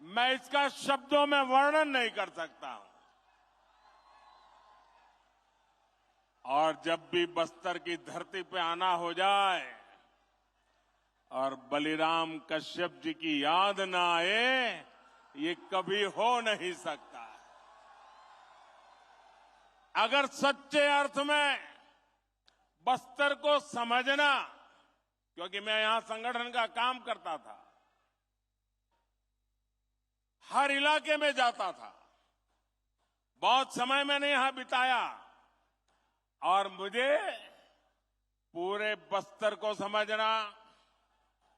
मैं इसका शब्दों में वर्णन नहीं कर सकता हूं। और जब भी बस्तर की धरती पे आना हो जाए और बलिराम कश्यप जी की याद ना आए, ये कभी हो नहीं सकता। अगर सच्चे अर्थ में बस्तर को समझना, क्योंकि मैं यहां संगठन का काम करता था, हर इलाके में जाता था, बहुत समय मैंने यहां बिताया और मुझे पूरे बस्तर को समझना,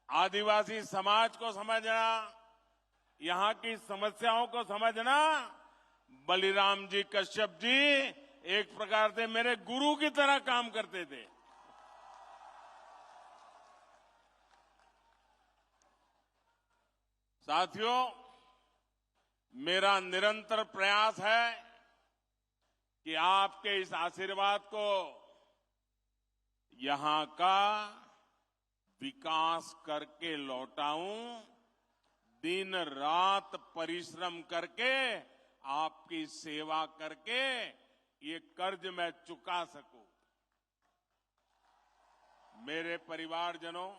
आदिवासी समाज को समझना, यहां की समस्याओं को समझना, बलिराम जी कश्यप जी एक प्रकार से मेरे गुरु की तरह काम करते थे। साथियों, मेरा निरंतर प्रयास है कि आपके इस आशीर्वाद को यहां का विकास करके लौटाऊं, दिन रात परिश्रम करके आपकी सेवा करके ये कर्ज मैं चुका सकूं। मेरे परिवारजनों,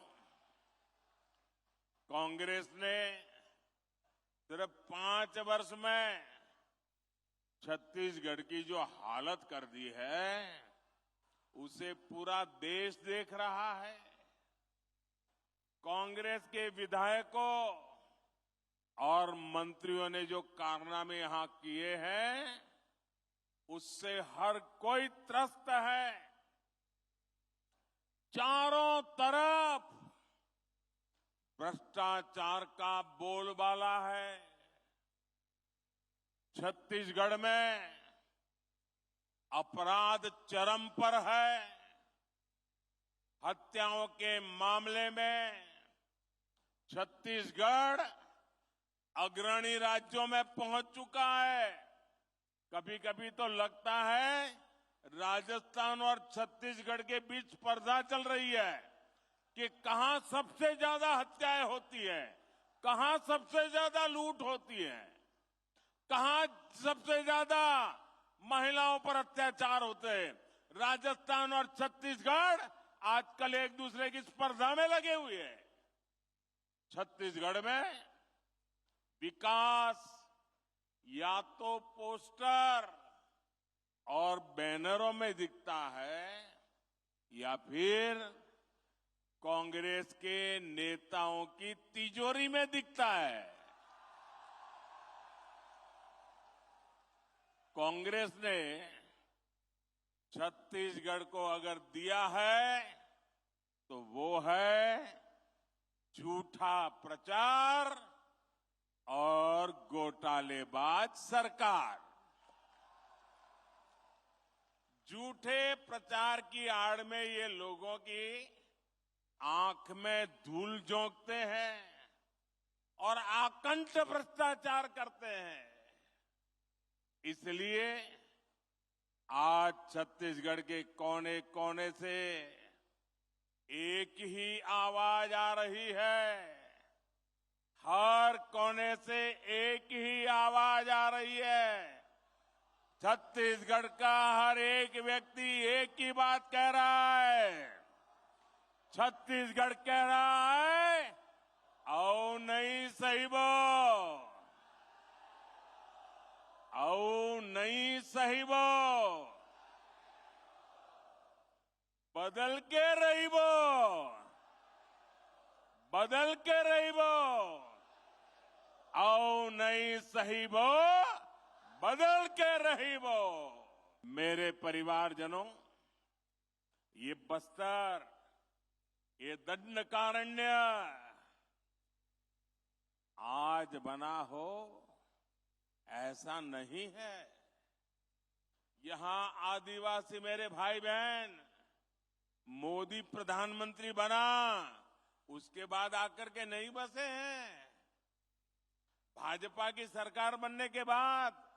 कांग्रेस ने सिर्फ 5 वर्ष में छत्तीसगढ़ की जो हालत कर दी है, उसे पूरा देश देख रहा है। कांग्रेस के विधायकों और मंत्रियों ने जो कारनामे यहां किए हैं, उससे हर कोई त्रस्त है। चारों तरफ भ्रष्टाचार का बोलबाला है। छत्तीसगढ़ में अपराध चरम पर है। हत्याओं के मामले में छत्तीसगढ़ अग्रणी राज्यों में पहुंच चुका है। कभी कभी तो लगता है राजस्थान और छत्तीसगढ़ के बीच स्पर्धा चल रही है कि कहां सबसे ज्यादा हत्याएं होती है, कहां सबसे ज्यादा लूट होती है, कहां सबसे ज्यादा महिलाओं पर अत्याचार होते हैं। राजस्थान और छत्तीसगढ़ आजकल एक दूसरे की स्पर्धा में लगे हुए हैं। छत्तीसगढ़ में विकास या तो पोस्टर और बैनरों में दिखता है या फिर कांग्रेस के नेताओं की तिजोरी में दिखता है। कांग्रेस ने छत्तीसगढ़ को अगर दिया है तो वो है झूठा प्रचार और घोटालेबाज सरकार। झूठे प्रचार की आड़ में ये लोगों की आंख में धूल झोंकते हैं और आकंठ भ्रष्टाचार करते हैं। इसलिए आज छत्तीसगढ़ के कोने कोने से एक ही आवाज आ रही है। हर कोने से एक ही आवाज आ रही है। छत्तीसगढ़ का हर एक व्यक्ति एक ही बात कह रहा है। छत्तीसगढ़ कह रहा है, आओ नहीं सहिबो, आओ नहीं सहिबो, बदल के रहिबो, बदल के रहिबो, आओ नहीं सहिबो, बदल के रहिबो। मेरे परिवारजनों, ये बस्तर, ये दंडकारण्य आज बना हो ऐसा नहीं है। यहां आदिवासी मेरे भाई बहन, मोदी प्रधानमंत्री बना उसके बाद आकर के नहीं बसे हैं। भाजपा की सरकार बनने के बाद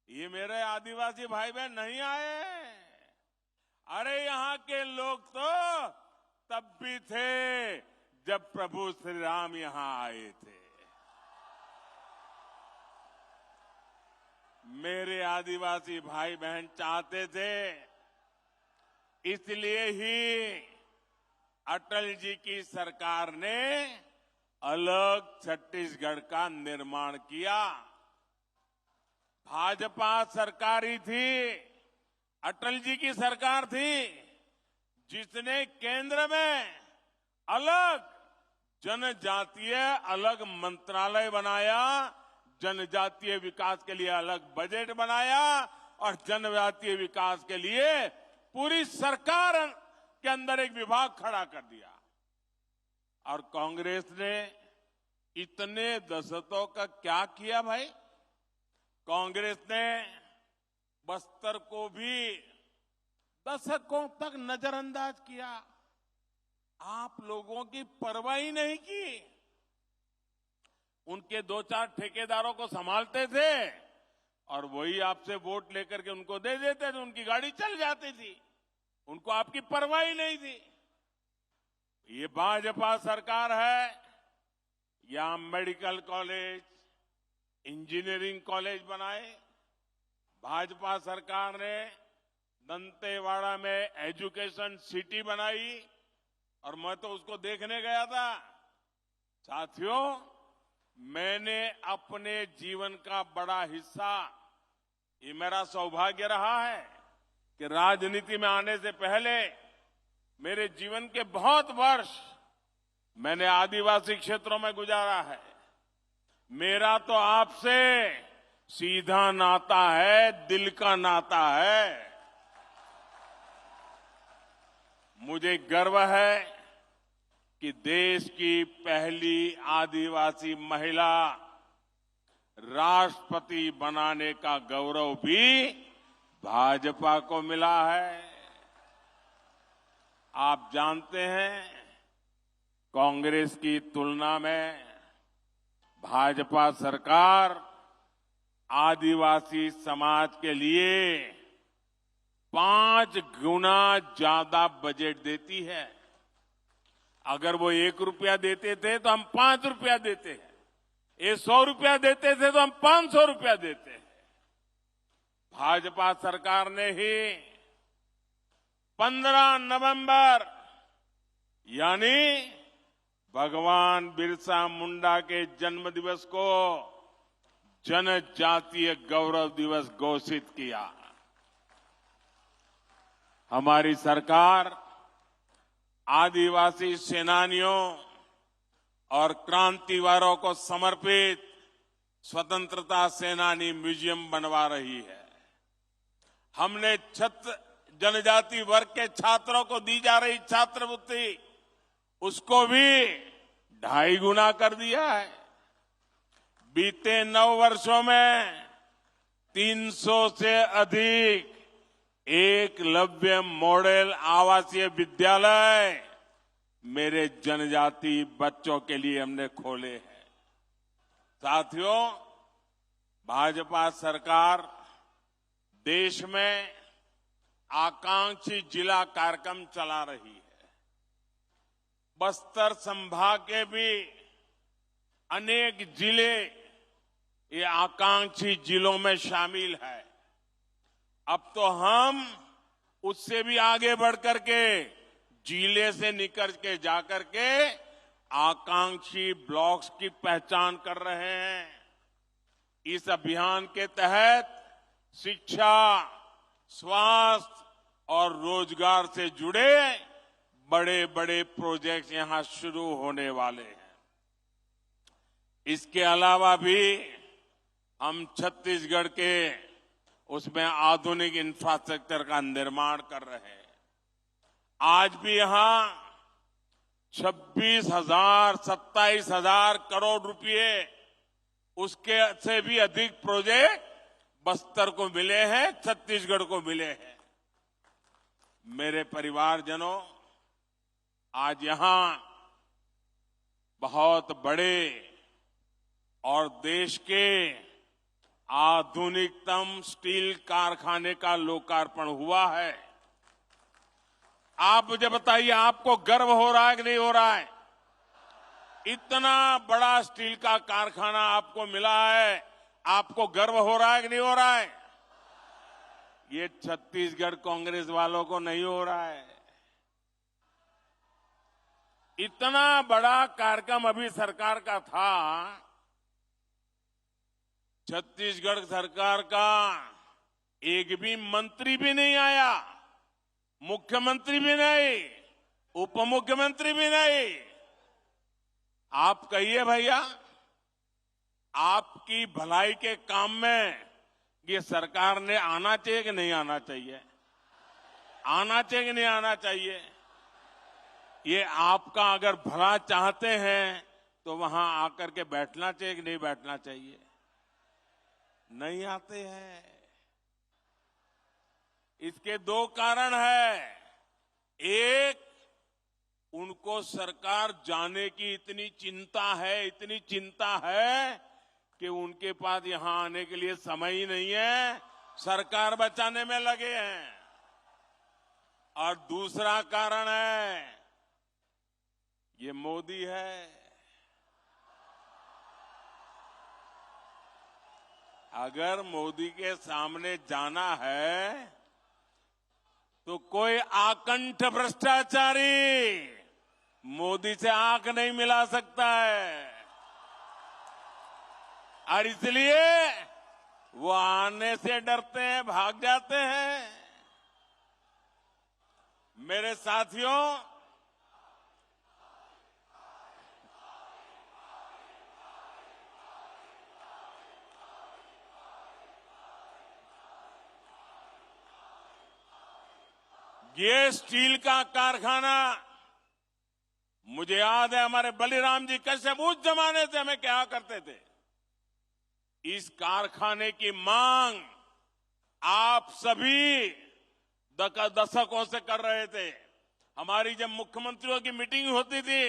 ये मेरे आदिवासी भाई बहन नहीं आए। अरे यहां के लोग तो तब भी थे जब प्रभु श्री राम यहां आए थे। मेरे आदिवासी भाई बहन चाहते थे, इसलिए ही अटल जी की सरकार ने अलग छत्तीसगढ़ का निर्माण किया। भाजपा सरकार ही थी, अटल जी की सरकार थी, जिसने केंद्र में अलग जनजातीय अलग मंत्रालय बनाया, जनजातीय विकास के लिए अलग बजट बनाया और जनजातीय विकास के लिए पूरी सरकार के अंदर एक विभाग खड़ा कर दिया। और कांग्रेस ने इतने दशकों का क्या किया भाई? कांग्रेस ने बस्तर को भी दशकों तक नजरअंदाज किया। आप लोगों की परवाह ही नहीं की। उनके 2-4 ठेकेदारों को संभालते थे और वही आपसे वोट लेकर के उनको दे देते थे, उनकी गाड़ी चल जाती थी, उनको आपकी परवाह ही नहीं थी। ये भाजपा सरकार है, यहां मेडिकल कॉलेज, इंजीनियरिंग कॉलेज बनाए। भाजपा सरकार ने दंतेवाड़ा में एजुकेशन सिटी बनाई और मैं तो उसको देखने गया था। साथियों, मैंने अपने जीवन का बड़ा हिस्सा, ये मेरा सौभाग्य रहा है कि राजनीति में आने से पहले मेरे जीवन के बहुत वर्ष मैंने आदिवासी क्षेत्रों में गुजारा है। मेरा तो आपसे सीधा नाता है, दिल का नाता है। मुझे गर्व है कि देश की पहली आदिवासी महिला राष्ट्रपति बनाने का गौरव भी भाजपा को मिला है। आप जानते हैं, कांग्रेस की तुलना में भाजपा सरकार आदिवासी समाज के लिए 5 गुना ज्यादा बजट देती है। अगर वो 1 रुपया देते थे तो हम 5 रुपया देते हैं, ये 100 रुपया देते थे तो हम 500 रुपया देते हैं। भाजपा सरकार ने ही 15 नवंबर यानी भगवान बिरसा मुंडा के जन्म दिवस को जनजातीय गौरव दिवस घोषित किया। हमारी सरकार आदिवासी सेनानियों और क्रांतिवारों को समर्पित स्वतंत्रता सेनानी म्यूजियम बनवा रही है। हमने जनजाति वर्ग के छात्रों को दी जा रही छात्रवृत्ति, उसको भी 2.5 गुना कर दिया है। बीते 9 वर्षों में 300 से अधिक एकलव्य मॉडल आवासीय विद्यालय मेरे जनजाति बच्चों के लिए हमने खोले हैं। साथियों, भाजपा सरकार देश में आकांक्षी जिला कार्यक्रम चला रही है। बस्तर संभाग के भी अनेक जिले ये आकांक्षी जिलों में शामिल है। अब तो हम उससे भी आगे बढ़कर के जिले से निकल के जाकर के आकांक्षी ब्लॉक्स की पहचान कर रहे हैं। इस अभियान के तहत शिक्षा, स्वास्थ्य और रोजगार से जुड़े बड़े बड़े प्रोजेक्ट यहां शुरू होने वाले हैं। इसके अलावा भी हम छत्तीसगढ़ के उसमें आधुनिक इंफ्रास्ट्रक्चर का निर्माण कर रहे हैं। आज भी यहां 26,000, 27,000 करोड़ रुपए, उसके से भी अधिक प्रोजेक्ट बस्तर को मिले हैं, छत्तीसगढ़ को मिले हैं। मेरे परिवारजनों, आज यहां बहुत बड़े और देश के आधुनिकतम स्टील कारखाने का लोकार्पण हुआ है। आप मुझे बताइए, आपको गर्व हो रहा है कि नहीं हो रहा है? इतना बड़ा स्टील का कारखाना आपको मिला है आपको गर्व हो रहा है कि नहीं हो रहा है? ये छत्तीसगढ़ कांग्रेस वालों को नहीं हो रहा है। इतना बड़ा कार्यक्रम अभी सरकार का था, छत्तीसगढ़ सरकार का एक भी मंत्री भी नहीं आया, मुख्यमंत्री भी नहीं, उप मुख्यमंत्री भी नहीं। आप कहिए भैया, आपकी भलाई के काम में ये सरकार ने आना चाहिए कि नहीं आना चाहिए? आना चाहिए कि नहीं आना चाहिए? ये आपका अगर भला चाहते हैं तो वहां आकर के बैठना चाहिए कि नहीं बैठना चाहिए? नहीं आते हैं। इसके दो कारण है। एक, उनको सरकार जाने की इतनी चिंता है कि उनके पास यहां आने के लिए समय ही नहीं है, सरकार बचाने में लगे हैं। और दूसरा कारण है, ये मोदी है। अगर मोदी के सामने जाना है तो कोई आकंठ भ्रष्टाचारी मोदी से आंख नहीं मिला सकता है, और इसलिए वो आने से डरते हैं, भाग जाते हैं। मेरे साथियों, ये स्टील का कारखाना, मुझे याद है हमारे बलिराम जी कश्यप उस जमाने से हमें क्या करते थे। इस कारखाने की मांग आप सभी दशकों से कर रहे थे। हमारी जब मुख्यमंत्रियों की मीटिंग होती थी,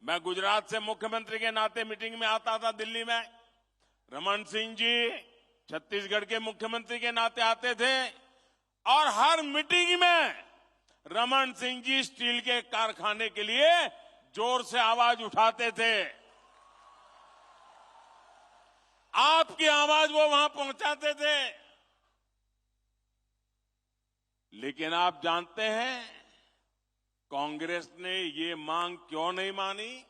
मैं गुजरात से मुख्यमंत्री के नाते मीटिंग में आता था दिल्ली में, रमन सिंह जी छत्तीसगढ़ के मुख्यमंत्री के नाते आते थे, और हर मीटिंग में रमन सिंह जी स्टील के कारखाने के लिए जोर से आवाज उठाते थे। आपकी आवाज वो वहां पहुंचाते थे। लेकिन आप जानते हैं कांग्रेस ने ये मांग क्यों नहीं मानी?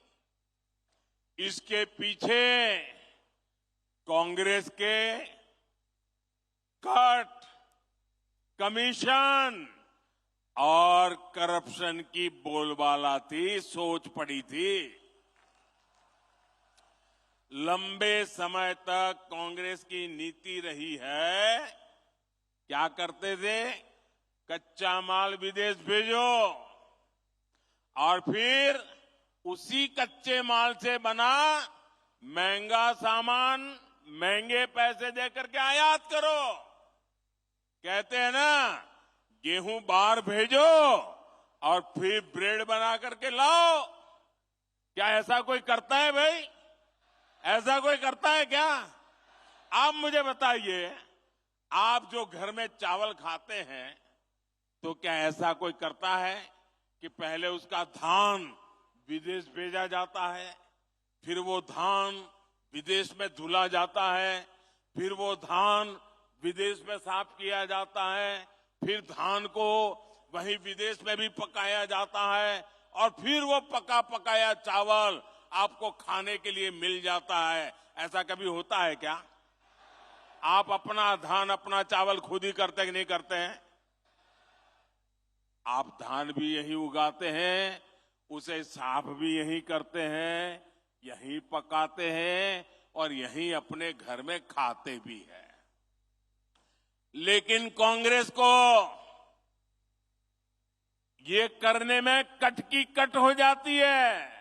इसके पीछे कांग्रेस के कट, कमीशन और करप्शन की बोलबाला थी, सोच पड़ी थी। लंबे समय तक कांग्रेस की नीति रही है, क्या करते थे? कच्चा माल विदेश भेजो और फिर उसी कच्चे माल से बना महंगा सामान महंगे पैसे देकर के आयात करो। कहते हैं ना, गेहूं बाहर भेजो और फिर ब्रेड बना करके लाओ। क्या ऐसा कोई करता है भाई? ऐसा कोई करता है क्या? आप मुझे बताइए, आप जो घर में चावल खाते हैं तो क्या ऐसा कोई करता है कि पहले उसका धान विदेश भेजा जाता है, फिर वो धान विदेश में धुला जाता है, फिर वो धान विदेश में साफ किया जाता है, फिर धान को वहीं विदेश में भी पकाया जाता है, और फिर वो पका पकाया चावल आपको खाने के लिए मिल जाता है। ऐसा कभी होता है क्या? आप अपना धान, अपना चावल खुद ही करते कि नहीं करते हैं? आप धान भी यहीं उगाते हैं, उसे साफ भी यहीं करते हैं, यहीं पकाते हैं और यहीं अपने घर में खाते भी हैं। लेकिन कांग्रेस को ये करने में कट की कट हो जाती है,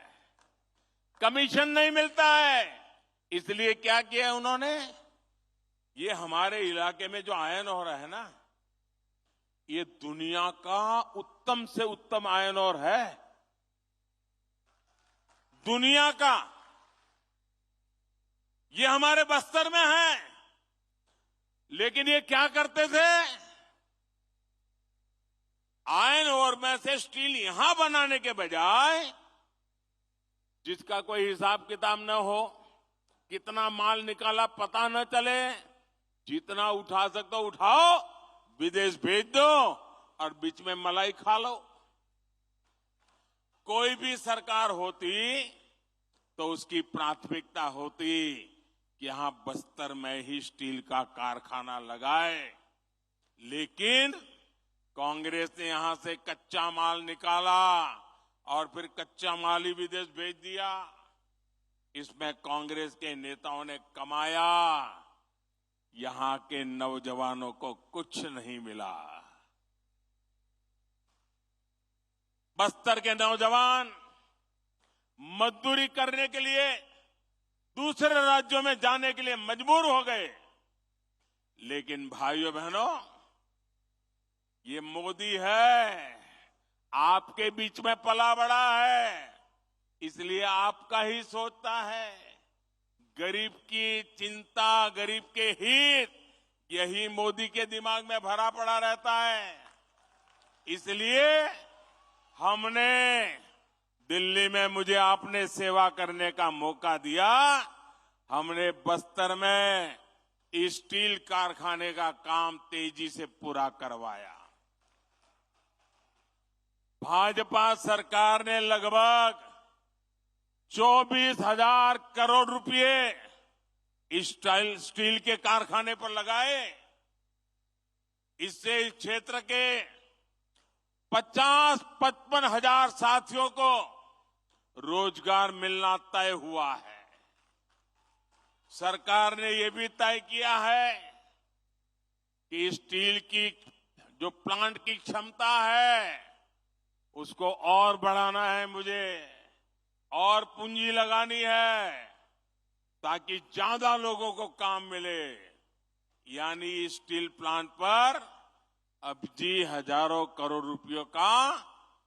कमीशन नहीं मिलता है। इसलिए क्या किया उन्होंने? ये हमारे इलाके में जो आयरन ओर है ना, ये दुनिया का उत्तम से उत्तम आयरन ओर है, दुनिया का। ये हमारे बस्तर में है। लेकिन ये क्या करते थे? आयरन ओर में से स्टील यहां बनाने के बजाय, जिसका कोई हिसाब किताब न हो, कितना माल निकाला पता न चले, जितना उठा सकते हो उठाओ, विदेश भेज दो और बीच में मलाई खा लो। कोई भी सरकार होती तो उसकी प्राथमिकता होती कि यहां बस्तर में ही स्टील का कारखाना लगाए, लेकिन कांग्रेस ने यहां से कच्चा माल निकाला और फिर कच्चा माल ही विदेश भेज दिया। इसमें कांग्रेस के नेताओं ने कमाया, यहां के नौजवानों को कुछ नहीं मिला। बस्तर के नौजवान मजदूरी करने के लिए दूसरे राज्यों में जाने के लिए मजबूर हो गए, लेकिन भाइयों बहनों, ये मोदी है, आपके बीच में पला बड़ा है, इसलिए आपका ही सोचता है। गरीब की चिंता, गरीब के हित, यही मोदी के दिमाग में भरा पड़ा रहता है। इसलिए हमने दिल्ली में, मुझे आपने सेवा करने का मौका दिया, हमने बस्तर में स्टील कारखाने का काम तेजी से पूरा करवाया। भाजपा सरकार ने लगभग 24,000 करोड़ रुपए स्टील के कारखाने पर लगाए। इससे इस क्षेत्र के 50-55 हजार साथियों को रोजगार मिलना तय हुआ है। सरकार ने यह भी तय किया है कि स्टील की जो प्लांट की क्षमता है उसको और बढ़ाना है, मुझे और पूंजी लगानी है ताकि ज्यादा लोगों को काम मिले। यानी स्टील प्लांट पर अब जी हजारों करोड़ रुपयों का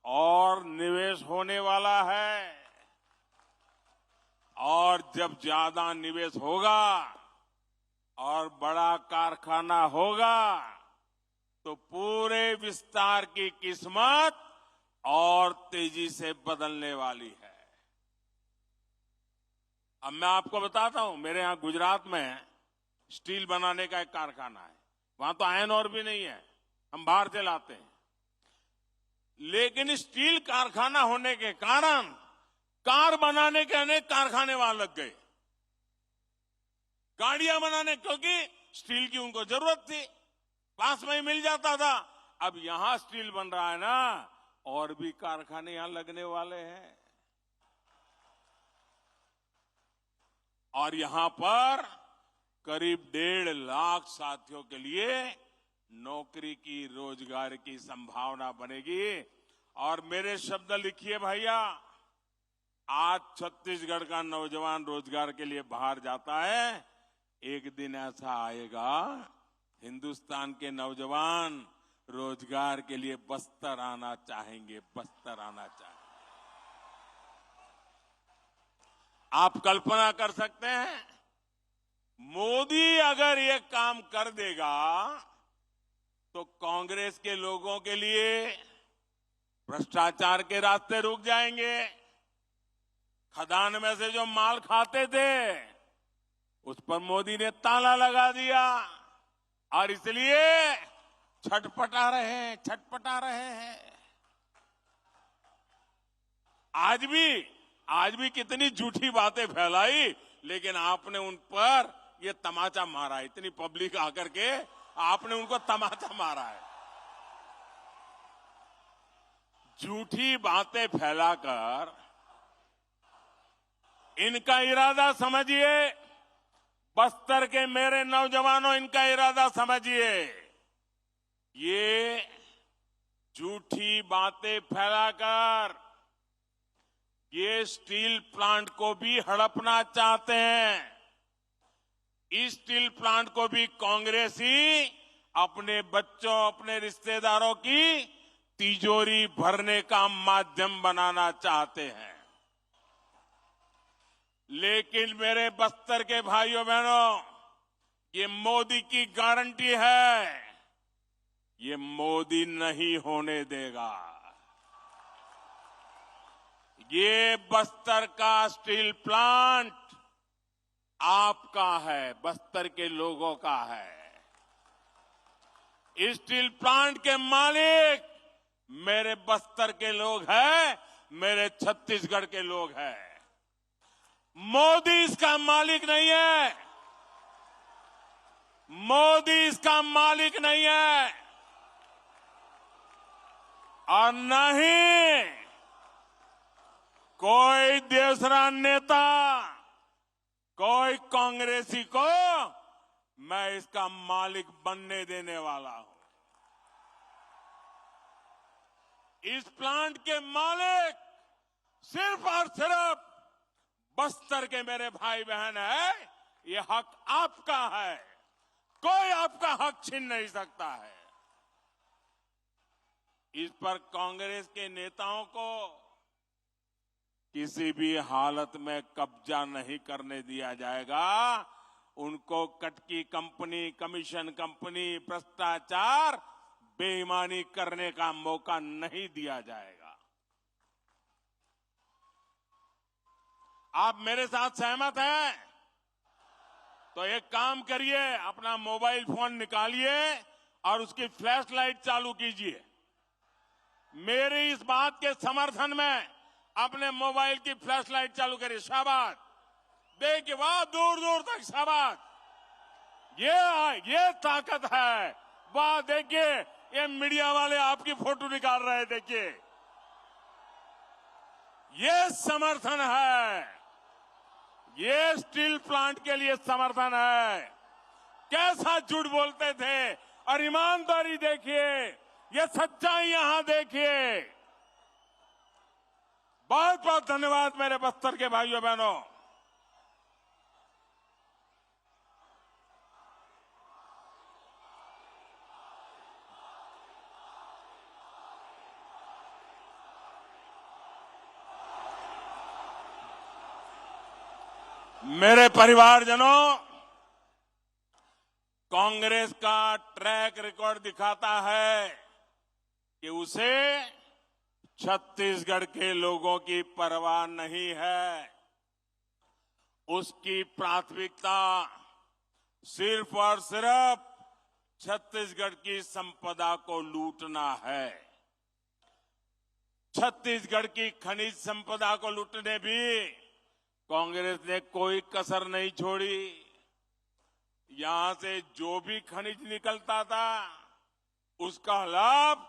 और निवेश होने वाला है। और जब ज्यादा निवेश होगा और बड़ा कारखाना होगा तो पूरे विस्तार की किस्मत और तेजी से बदलने वाली है। अब मैं आपको बताता हूं, मेरे यहां गुजरात में स्टील बनाने का एक कारखाना है। वहां तो आयरन और भी नहीं है, हम बाहर से लाते हैं। लेकिन स्टील कारखाना होने के कारण कार बनाने के अनेक कारखाने वहां लग गए, गाड़ियां बनाने, क्योंकि स्टील की उनको जरूरत थी, पास में ही मिल जाता था। अब यहां स्टील बन रहा है ना, और भी कारखाने यहां लगने वाले हैं। और यहां पर करीब 1.5 लाख साथियों के लिए नौकरी की, रोजगार की संभावना बनेगी। और मेरे शब्द लिखिए भैया, आज छत्तीसगढ़ का नौजवान रोजगार के लिए बाहर जाता है, एक दिन ऐसा आएगा हिंदुस्तान के नौजवान रोजगार के लिए बस्तर आना चाहेंगे, बस्तर आना चाहेंगे। आप कल्पना कर सकते हैं, मोदी अगर ये काम कर देगा तो कांग्रेस के लोगों के लिए भ्रष्टाचार के रास्ते रुक जाएंगे। खदान में से जो माल खाते थे उस पर मोदी ने ताला लगा दिया और इसलिए छटपटा रहे हैं। आज भी कितनी झूठी बातें फैलाई, लेकिन आपने उन पर ये तमाचा मारा, इतनी पब्लिक आकर के आपने उनको तमाचा मारा है। झूठी बातें फैलाकर इनका इरादा समझिए, बस्तर के मेरे नौजवानों, इनका इरादा समझिए। ये झूठी बातें फैलाकर ये स्टील प्लांट को भी हड़पना चाहते हैं। इस स्टील प्लांट को भी कांग्रेस ही अपने बच्चों, अपने रिश्तेदारों की तिजोरी भरने का माध्यम बनाना चाहते हैं। लेकिन मेरे बस्तर के भाइयों बहनों, ये मोदी की गारंटी है, ये मोदी नहीं होने देगा। ये बस्तर का स्टील प्लांट आपका है, बस्तर के लोगों का है। स्टील प्लांट के मालिक मेरे बस्तर के लोग हैं, मेरे छत्तीसगढ़ के लोग हैं। मोदी इसका मालिक नहीं है, मोदी इसका मालिक नहीं है, और न ही कोई दूसरा नेता, कोई कांग्रेसी को मैं इसका मालिक बनने देने वाला हूं। इस प्लांट के मालिक सिर्फ और सिर्फ बस्तर के मेरे भाई बहन है। ये हक आपका है, कोई आपका हक छीन नहीं सकता है। इस पर कांग्रेस के नेताओं को किसी भी हालत में कब्जा नहीं करने दिया जाएगा। उनको कटकी कंपनी, कमीशन कंपनी, भ्रष्टाचार, बेईमानी करने का मौका नहीं दिया जाएगा। आप मेरे साथ सहमत हैं? तो एक काम करिए, अपना मोबाइल फोन निकालिए और उसकी फ्लैश लाइट चालू कीजिए। मेरी इस बात के समर्थन में अपने मोबाइल की फ्लैश लाइट चालू करिए। शाबाश, देखिए, वाह, दूर दूर तक शाबाश। ये ताकत है। वाह, देखिए, ये मीडिया वाले आपकी फोटो निकाल रहे हैं। देखिए, ये समर्थन है, ये स्टील प्लांट के लिए समर्थन है। कैसा झूठ बोलते थे, और ईमानदारी देखिए, ये सच्चाई यहां देखिए। बहुत बहुत धन्यवाद मेरे बस्तर के भाइयों बहनों। मेरे परिवारजनों, कांग्रेस का ट्रैक रिकॉर्ड दिखाता है कि उसे छत्तीसगढ़ के लोगों की परवाह नहीं है। उसकी प्राथमिकता सिर्फ और सिर्फ छत्तीसगढ़ की संपदा को लूटना है। छत्तीसगढ़ की खनिज संपदा को लूटने भी कांग्रेस ने कोई कसर नहीं छोड़ी। यहां से जो भी खनिज निकलता था, उसका लाभ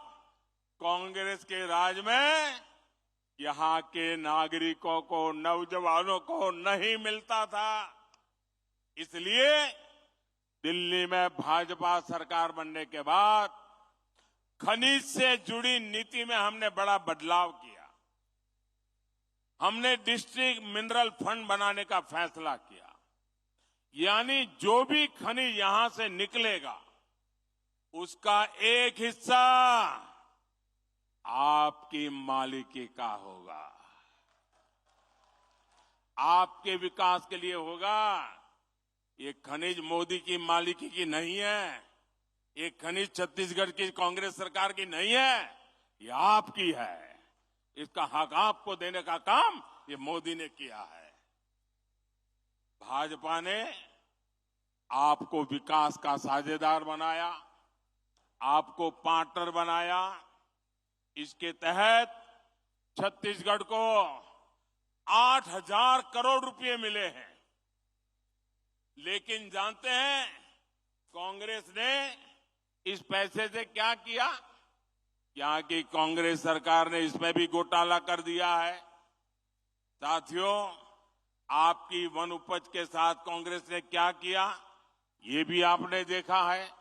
कांग्रेस के राज में यहां के नागरिकों को, नौजवानों को नहीं मिलता था। इसलिए दिल्ली में भाजपा सरकार बनने के बाद खनिज से जुड़ी नीति में हमने बड़ा बदलाव किया। हमने डिस्ट्रिक्ट मिनरल फंड बनाने का फैसला किया। यानी जो भी खनिज यहां से निकलेगा, उसका एक हिस्सा आपकी मालिकी का होगा, आपके विकास के लिए होगा। ये खनिज मोदी की मालिकी की नहीं है, ये खनिज छत्तीसगढ़ की कांग्रेस सरकार की नहीं है, ये आपकी है। इसका हक आपको देने का काम ये मोदी ने किया है। भाजपा ने आपको विकास का साझेदार बनाया, आपको पार्टनर बनाया। इसके तहत छत्तीसगढ़ को 8,000 करोड़ रुपए मिले हैं। लेकिन जानते हैं कांग्रेस ने इस पैसे से क्या किया? यहाँ की कांग्रेस सरकार ने इसमें भी घोटाला कर दिया है। साथियों, आपकी वन उपज के साथ कांग्रेस ने क्या किया, ये भी आपने देखा है।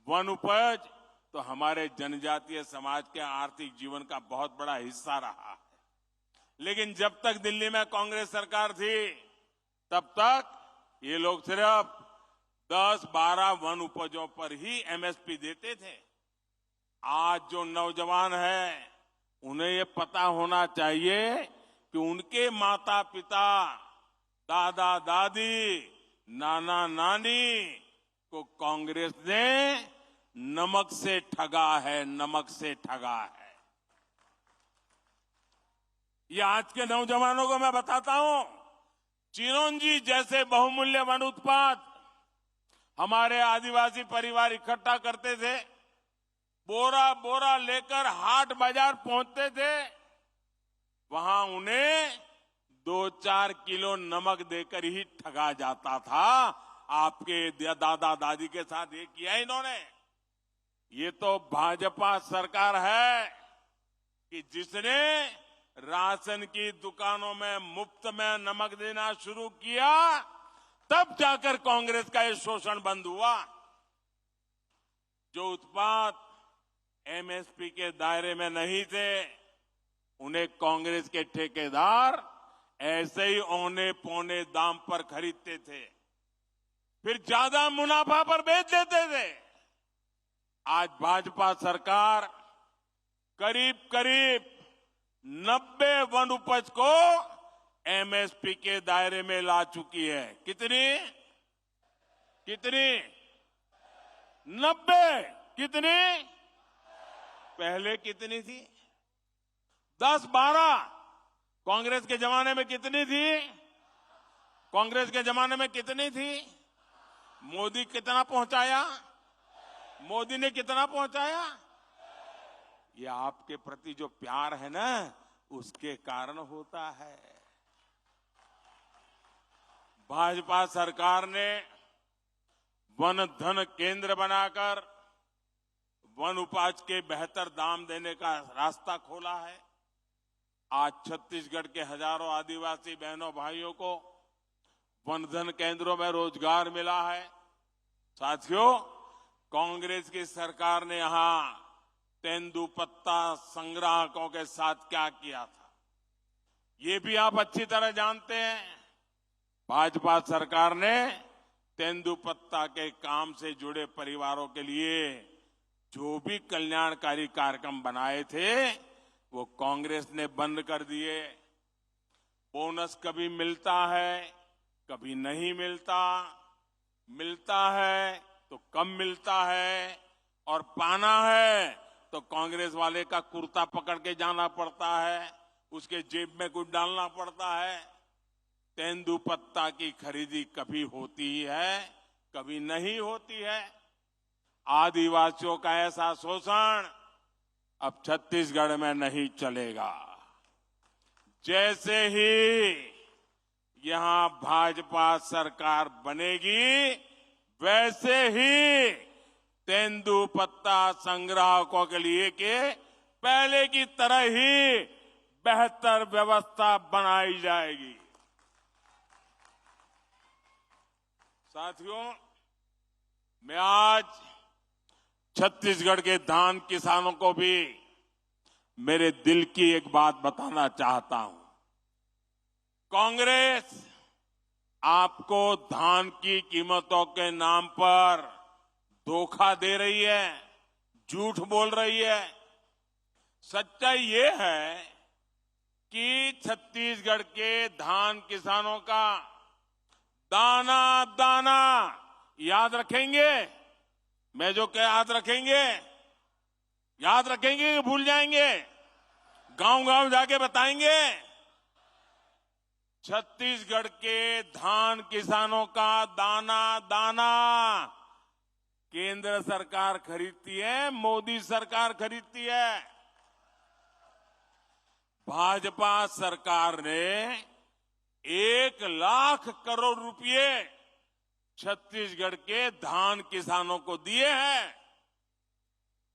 वन उपज तो हमारे जनजातीय समाज के आर्थिक जीवन का बहुत बड़ा हिस्सा रहा है। लेकिन जब तक दिल्ली में कांग्रेस सरकार थी, तब तक ये लोग सिर्फ 10-12 वन उपजों पर ही एमएसपी देते थे। आज जो नौजवान है, उन्हें ये पता होना चाहिए कि उनके माता पिता, दादा दादी, नाना नानी को कांग्रेस ने नमक से ठगा है, नमक से ठगा है। ये आज के नौजवानों को मैं बताता हूं, चिरौंजी जैसे बहुमूल्य वन उत्पाद हमारे आदिवासी परिवार इकट्ठा करते थे, बोरा बोरा लेकर हाट बाजार पहुंचते थे। वहां उन्हें 2-4 किलो नमक देकर ही ठगा जाता था। आपके दादा दादी के साथ ये किया इन्होंने। ये तो भाजपा सरकार है कि जिसने राशन की दुकानों में मुफ्त में नमक देना शुरू किया, तब जाकर कांग्रेस का ये शोषण बंद हुआ। जो उत्पाद एमएसपी के दायरे में नहीं थे, उन्हें कांग्रेस के ठेकेदार ऐसे ही औने पौने दाम पर खरीदते थे, फिर ज्यादा मुनाफा पर बेच देते थे। आज भाजपा सरकार करीब करीब 90 वन उपज को एमएसपी के दायरे में ला चुकी है। कितनी 90। कितनी? पहले कितनी थी? 10-12। कांग्रेस के जमाने में कितनी थी? कांग्रेस के जमाने में कितनी थी? मोदी कितना पहुंचाया? मोदी ने कितना पहुंचाया? ये आपके प्रति जो प्यार है ना, उसके कारण होता है। भाजपा सरकार ने वन धन केंद्र बनाकर वन उपज के बेहतर दाम देने का रास्ता खोला है। आज छत्तीसगढ़ के हजारों आदिवासी बहनों भाइयों को वन धन केंद्रों में रोजगार मिला है। साथियों, कांग्रेस की सरकार ने यहां तेंदुपत्ता संग्राहकों के साथ क्या किया था, ये भी आप अच्छी तरह जानते हैं। भाजपा सरकार ने तेंदुपत्ता के काम से जुड़े परिवारों के लिए जो भी कल्याणकारी कार्यक्रम बनाए थे, वो कांग्रेस ने बंद कर दिए। बोनस कभी मिलता है, कभी नहीं मिलता, मिलता है तो कम मिलता है, और पाना है तो कांग्रेस वाले का कुर्ता पकड़ के जाना पड़ता है, उसके जेब में कुछ डालना पड़ता है। तेंदुपत्ता की खरीदी कभी होती है, कभी नहीं होती है। आदिवासियों का ऐसा शोषण अब छत्तीसगढ़ में नहीं चलेगा। जैसे ही यहां भाजपा सरकार बनेगी, वैसे ही तेंदुपत्ता संग्राहकों के लिए के पहले की तरह ही बेहतर व्यवस्था बनाई जाएगी। साथियों, मैं आज छत्तीसगढ़ के धान किसानों को भी मेरे दिल की एक बात बताना चाहता हूं। कांग्रेस आपको धान की कीमतों के नाम पर धोखा दे रही है, झूठ बोल रही है। सच्चाई ये है कि छत्तीसगढ़ के धान किसानों का दाना दाना याद रखेंगे। मैं जो क्या याद रखेंगे कि भूल जाएंगे? गांव गांव जाके बताएंगे। छत्तीसगढ़ के धान किसानों का दाना दाना केंद्र सरकार खरीदती है, मोदी सरकार खरीदती है। भाजपा सरकार ने 1 लाख करोड़ रुपए छत्तीसगढ़ के धान किसानों को दिए हैं।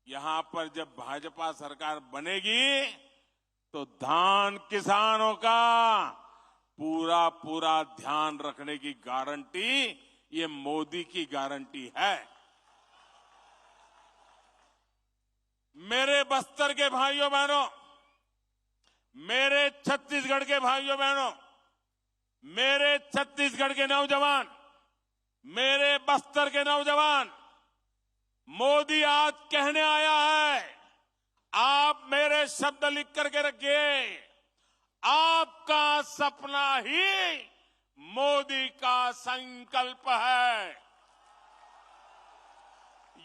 यहां पर जब भाजपा सरकार बनेगी तो धान किसानों का पूरा पूरा ध्यान रखने की गारंटी ये मोदी की गारंटी है। मेरे बस्तर के भाइयों बहनों, मेरे छत्तीसगढ़ के भाइयों बहनों, मेरे छत्तीसगढ़ के नौजवान, मेरे बस्तर के नौजवान, मोदी आज कहने आया है, आप मेरे शब्द लिख करके रखिए, आपका सपना ही मोदी का संकल्प है।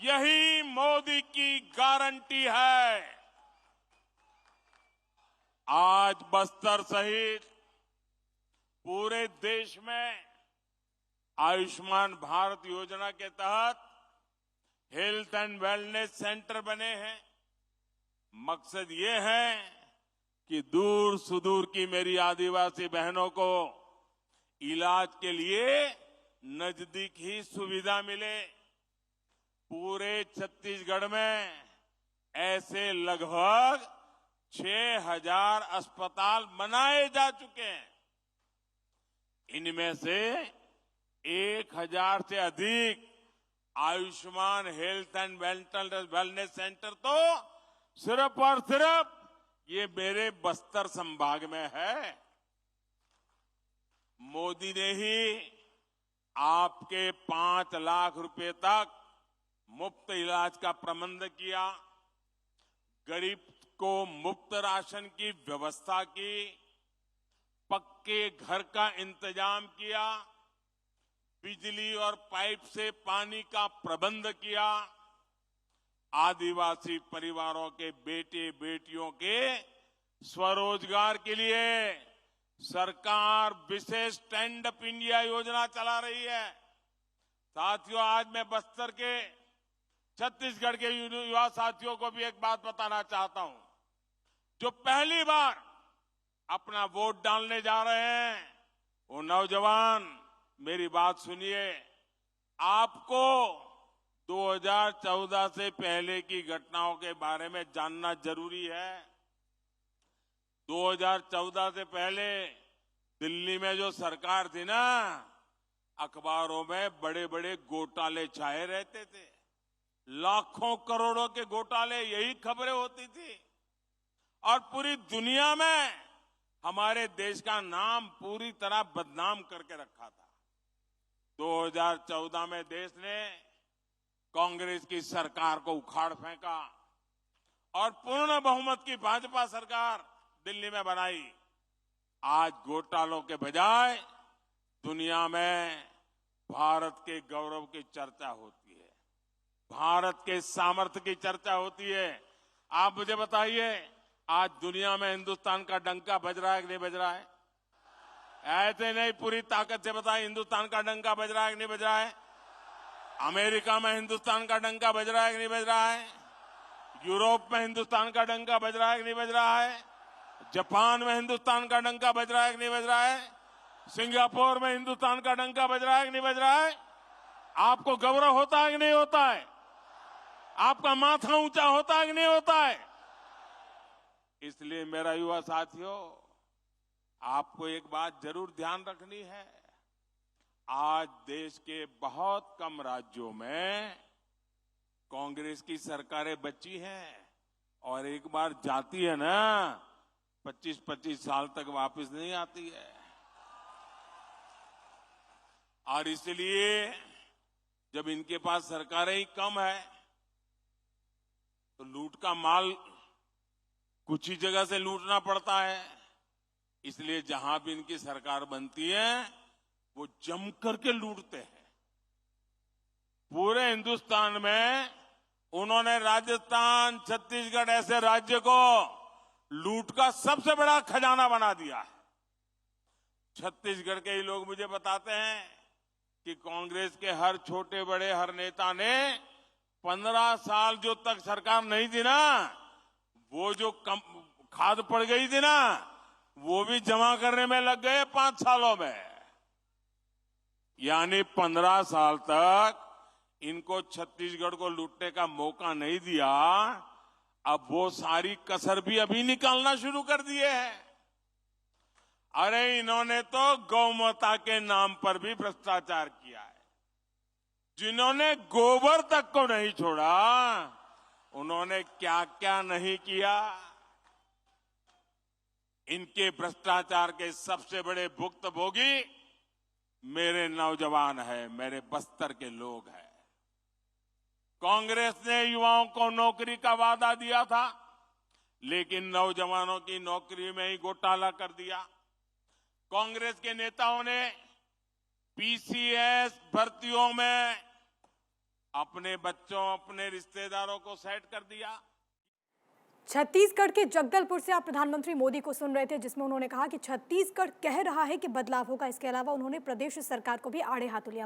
यही मोदी की गारंटी है। आज बस्तर सहित पूरे देश में आयुष्मान भारत योजना के तहत हेल्थ एंड वेलनेस सेंटर बने हैं। मकसद ये है कि दूर सुदूर की मेरी आदिवासी बहनों को इलाज के लिए नजदीक ही सुविधा मिले। पूरे छत्तीसगढ़ में ऐसे लगभग 6,000 अस्पताल बनाए जा चुके हैं। इनमें से 1,000 से अधिक Ayushman health and wellness centre तो सिर्फ और सिर्फ ये मेरे बस्तर संभाग में है। मोदी ने ही आपके 5 लाख रुपए तक मुफ्त इलाज का प्रबंध किया, गरीब को मुफ्त राशन की व्यवस्था की, पक्के घर का इंतजाम किया, बिजली और पाइप से पानी का प्रबंध किया, आदिवासी परिवारों के बेटे बेटियों के स्वरोजगार के लिए सरकार विशेष स्टैंड अप इंडिया योजना चला रही है। साथियों, आज मैं बस्तर के छत्तीसगढ़ के युवा साथियों को भी एक बात बताना चाहता हूं। जो पहली बार अपना वोट डालने जा रहे हैं, वो नौजवान मेरी बात सुनिए। आपको 2014 से पहले की घटनाओं के बारे में जानना जरूरी है। 2014 से पहले दिल्ली में जो सरकार थी ना, अखबारों में बड़े बड़े घोटाले छाए रहते थे। लाखों करोड़ों के घोटाले, यही खबरें होती थी और पूरी दुनिया में हमारे देश का नाम पूरी तरह बदनाम करके रखा था। 2014 में देश ने कांग्रेस की सरकार को उखाड़ फेंका और पूर्ण बहुमत की भाजपा सरकार दिल्ली में बनाई। आज घोटालों के बजाय दुनिया में भारत के गौरव की चर्चा होती है, भारत के सामर्थ्य की चर्चा होती है। आप मुझे बताइए, आज दुनिया में हिंदुस्तान का डंका बज रहा है कि नहीं बज रहा है? ऐसे नहीं, पूरी ताकत से बताइए, हिंदुस्तान का डंका बज रहा है कि नहीं बज रहा है? अमेरिका में हिंदुस्तान का डंका बज रहा है कि नहीं बज रहा है? यूरोप में हिंदुस्तान का डंका बज रहा है कि नहीं बज रहा है? जापान में हिंदुस्तान का डंका बज रहा है कि नहीं बज रहा है? सिंगापुर में हिंदुस्तान का डंका बज रहा है कि नहीं बज रहा है? आपको गौरव होता है कि नहीं होता है? आपका माथा ऊंचा होता है कि नहीं होता है? इसलिए मेरा युवा साथियों, आपको एक बात जरूर ध्यान रखनी है। आज देश के बहुत कम राज्यों में कांग्रेस की सरकारें बची हैं और एक बार जाती है ना, 25-25 साल तक वापस नहीं आती है। और इसलिए जब इनके पास सरकारें ही कम है तो लूट का माल कुछ ही जगह से लूटना पड़ता है। इसलिए जहां भी इनकी सरकार बनती है वो जम करके लूटते हैं। पूरे हिंदुस्तान में उन्होंने राजस्थान, छत्तीसगढ़ ऐसे राज्य को लूट का सबसे बड़ा खजाना बना दिया है। छत्तीसगढ़ के ही लोग मुझे बताते हैं कि कांग्रेस के हर छोटे बड़े हर नेता ने 15 साल जो तक सरकार नहीं थी ना, वो जो खाद पड़ गई थी ना, वो भी जमा करने में लग गए 5 सालों में। यानी 15 साल तक इनको छत्तीसगढ़ को लूटने का मौका नहीं दिया। अब वो सारी कसर भी अभी निकालना शुरू कर दिए हैं। अरे इन्होंने तो गौमाता के नाम पर भी भ्रष्टाचार किया है। जिन्होंने गोबर तक को नहीं छोड़ा, उन्होंने क्या क्या नहीं किया। इनके भ्रष्टाचार के सबसे बड़े भुक्तभोगी मेरे नौजवान हैं, मेरे बस्तर के लोग हैं। कांग्रेस ने युवाओं को नौकरी का वादा दिया था, लेकिन नौजवानों की नौकरी में ही घोटाला कर दिया। कांग्रेस के नेताओं ने पीसीएस भर्तियों में अपने बच्चों, अपने रिश्तेदारों को सेट कर दिया। छत्तीसगढ़ के जगदलपुर से आप प्रधानमंत्री मोदी को सुन रहे थे, जिसमें उन्होंने कहा कि छत्तीसगढ़ कह रहा है कि बदलाव होगा। इसके अलावा उन्होंने प्रदेश सरकार को भी आड़े हाथों लिया।